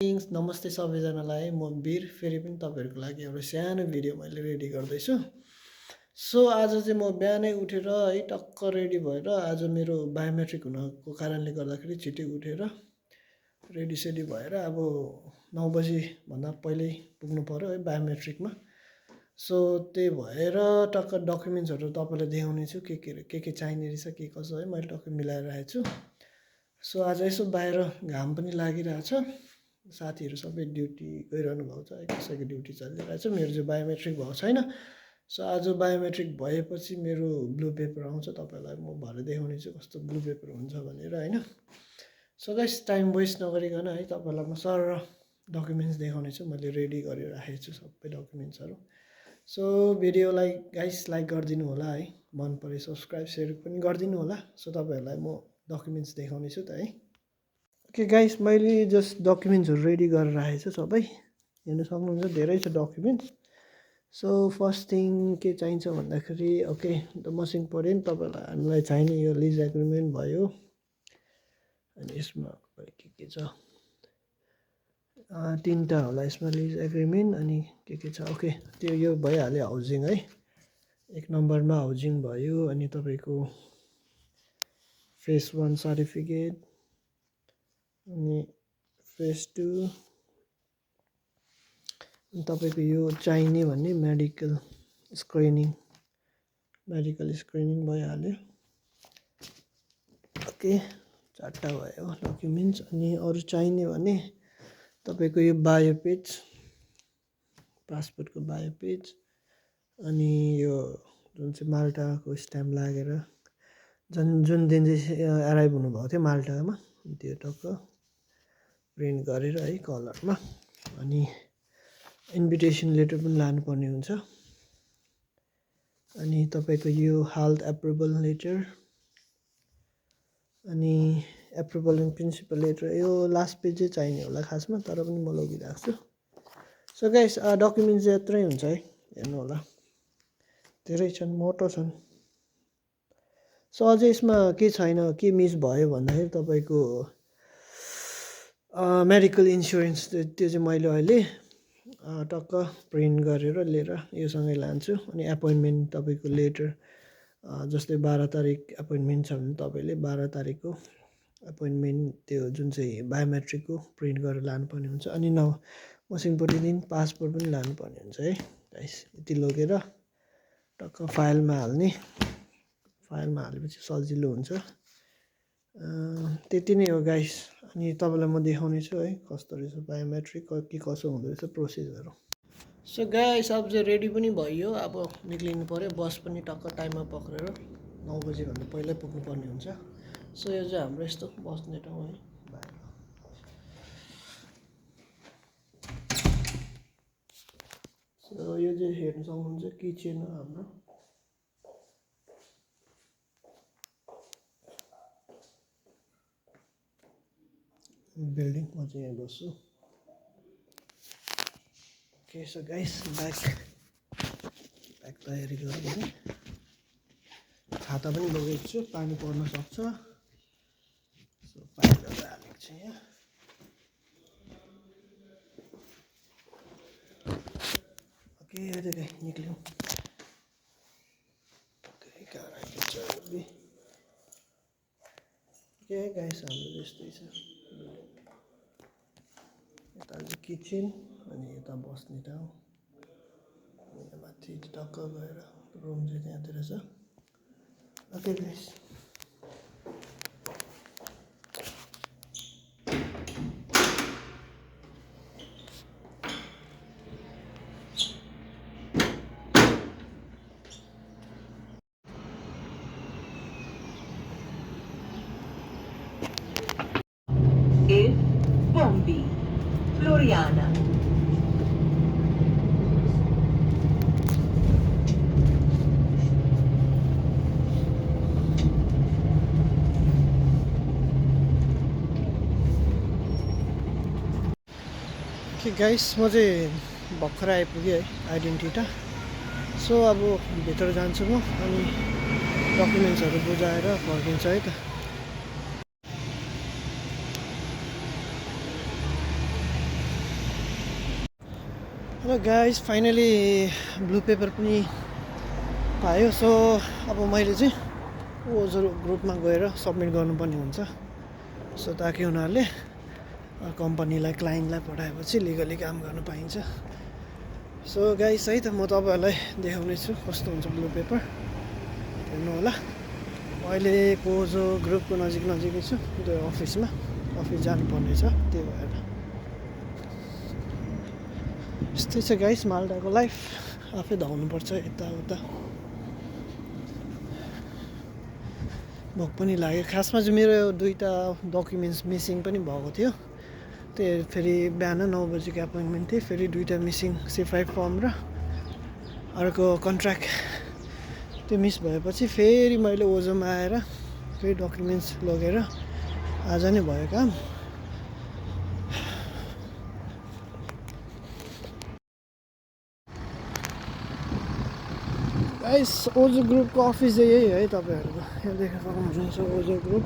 नमस्ते सबैजनालाई म वीर फेरि पनि तपाईँहरूको लागि एउटा सानो भिडियो मैले रेडी गर्दैछु। सो आज चाहिँ म बिहानै उठेर है टक्क रेडी भएर आज मेरो बायोमेट्रिक हुनको कारणले गर्दाखेरि छिट्टै उठेर रेडी भएर अब 9 बजीभन्दा पहिल्यै पुग्नु पऱ्यो है बायोमेट्रिकमा। सो त्यही भएर टक्क डकुमेन्ट्सहरू तपाईँलाई देखाउने छु के चाहिने रहेछ के कसो है मैले टक्क मिलाएर राखेको छु। सो आज यसो बाहिर घाम पनि लागिरहेछ, साथीहरू सबै ड्युटी गइरहनु भएको छ, कसैको ड्युटी चलिरहेछ। मेरो चाहिँ बायोमेट्रिक भएको छैन। सो आज बायोमेट्रिक भएपछि मेरो ब्लू पेपर आउँछ, तपाईँलाई म भरे देखाउने छु कस्तो ब्लू पेपर हुन्छ भनेर होइन। सो गाइस टाइम वेस्ट नगरिकन है तपाईँलाई म सर डकुमेन्ट्स देखाउने छु। मैले रेडी गरेर राखेको छु सबै डकुमेन्ट्सहरू। सो भिडियोलाई गाइस लाइक गरिदिनु होला है, मन परे सब्सक्राइब सेयर पनि गरिदिनु होला। सो तपाईँहरूलाई म डकुमेन्ट्स देखाउने छु त है। ओके गाइस, मैले जस्ट डकुमेन्ट्सहरू रेडी गरेर राखेको छु सबै, हेर्नु सक्नुहुन्छ धेरै छ डकुमेन्ट्स। सो फर्स्ट थिङ के चाहिन्छ भन्दाखेरि ओके द मोस्ट इम्पोर्टेन्ट तपाईँलाई हामीलाई चाहिने यो लिज एग्रिमेन्ट भयो। अनि यसमा के छ, तिनवटा होला यसमा लिज एग्रिमेन्ट। अनि के छ ओके त्यो यो भइहाल्यो हाउसिङ है, 1 नम्बरमा हाउसिङ भयो। अनि तपाईँको फेज 1 सर्टिफिकेट, अनि फेज 2 तपाईँको यो चाहिने भन्ने मेडिकल स्क्रिनिङ भइहाल्यो। ओके 4टा भयो डकुमेन्ट्स। अनि अरू चाहिने भने तपाईँको यो बायो पेज, पासपोर्टको बायो पेज, अनि यो जुन चाहिँ माल्टाको स्ट्याम्प लागेर जुन दिन चाहिँ एराइभ हुनुभएको थियो माल्टामा त्यो टक्क प्रिन्ट गरेर है कलरमा। अनि इन्भिटेसन लेटर पनि लानुपर्ने हुन्छ। अनि तपाईँको यो हेल्थ एप्रुभल लेटर, अनि एप्रुभल एन्ड प्रिन्सिपल लेटर, यो लास्ट पेज चाहिँ चाहिने होला खासमा, तर पनि म लगिरहेको छु। सो गाइस डकुमेन्ट्स चाहिँ यत्रै हुन्छ है, हेर्नु होला धेरै छन्, मोटो छन्। सो अझै यसमा के छैन, के मिस भयो भन्दाखेरि तपाईँको मेडिकल इन्सुरेन्स, त्यो चाहिँ मैले अहिले टक्क प्रिन्ट गरेर लिएर योसँगै लान्छु। अनि एपोइन्टमेन्ट तपाईँको लेटर, जस्तै 12 तारिक एपोइन्टमेन्ट छ भने तपाईँले 12 तारिकको एपोइन्टमेन्ट त्यो जुन चाहिँ बायोमेट्रिकको प्रिन्ट गरेर लानुपर्ने हुन्छ। अनि मोस्ट इम्पोर्टेन्ट थिङ पासपोर्ट पनि लानुपर्ने हुन्छ है गाइस। यति लगेर टक्क फाइलमा हालेपछि सजिलो हुन्छ। त्यति नै हो गाइस। अनि तपाईँलाई म देखाउने छु है कस्तो रहेछ बायोमेट्रिक, के कसो हुँदो रहेछ प्रोसेसहरू। सो गाइस अब चाहिँ रेडी पनि भयो, अब निक्लिनु पऱ्यो। बस पनि टक्क टाइममा पक्रेर 9 बजीभन्दा पहिल्यै पुग्नुपर्ने हुन्छ। सो यो चाहिँ हाम्रो यस्तो बस्ने ठाउँ है बाहिर। सो यो चाहिँ हेर्नु सक्नुहुन्छ किचन हो हाम्रो। बिल्डिङ, म चाहिँ यहाँ बस्छु। ओके सो गाइस ब्याग तयारी गरौँ है। छाता पनि लगेको छु, पानी पर्न सक्छ। सो पानीहरू हालेको छु यहाँ। ओके निक्ल्यौँ। ओके गाइस हाम्रो यस्तै छ। यता चाहिँ किचन, अनि यता बस्ने ठाउँ, माथि टक्क गएर रुम चाहिँ त्यहाँतिर छ। Okay guys Pompi, Floriana. कि गाइस म चाहिँ भर्खर आइपुगेँ है आइडेन्टिटी। सो अब भित्र जान्छु म, अनि डकुमेन्ट्सहरू बुझाएर फर्किन्छ है त। Hello guys finally blue paper पनि पायो सो अब मैले चाहिँ ओजर ग्रुपमा गएर सब्मिट गर्नुपर्ने हुन्छ सो ताकि उनीहरूले कम्पनीलाई क्लाइन्टलाई पठाएपछि लिगली काम गर्न पाइन्छ सो गाइस है त म तपाईँहरूलाई देखाउने छु कस्तो हुन्छ ब्लू पेपर हेर्नु होला अहिले कोजो ग्रुपको नजिकै छु त्यो अफिस जानुपर्ने छ त्यही भएर यस्तै छ गाइस माल्टाको लाइफ आफै धाउनुपर्छ यताउता भोक पनि लाग्यो खासमा चाहिँ मेरो 2टा डकुमेन्ट्स मिसिङ पनि भएको थियो त्यो फेरि बिहान 9 बजीको एपोइन्टमेन्ट थियो फेरि 2टा मिसिङ C5 फर्म र अर्को कन्ट्र्याक्ट त्यो मिस भएपछि फेरि मैले ओजोमा आएर फेरि डकुमेन्ट्स लगेर आज नै भयो काम गाइस ओजो ग्रुपको अफिस चाहिँ यही है तपाईँहरूको यहाँ देख्न सक्नुहुन्छ ओजो ग्रुप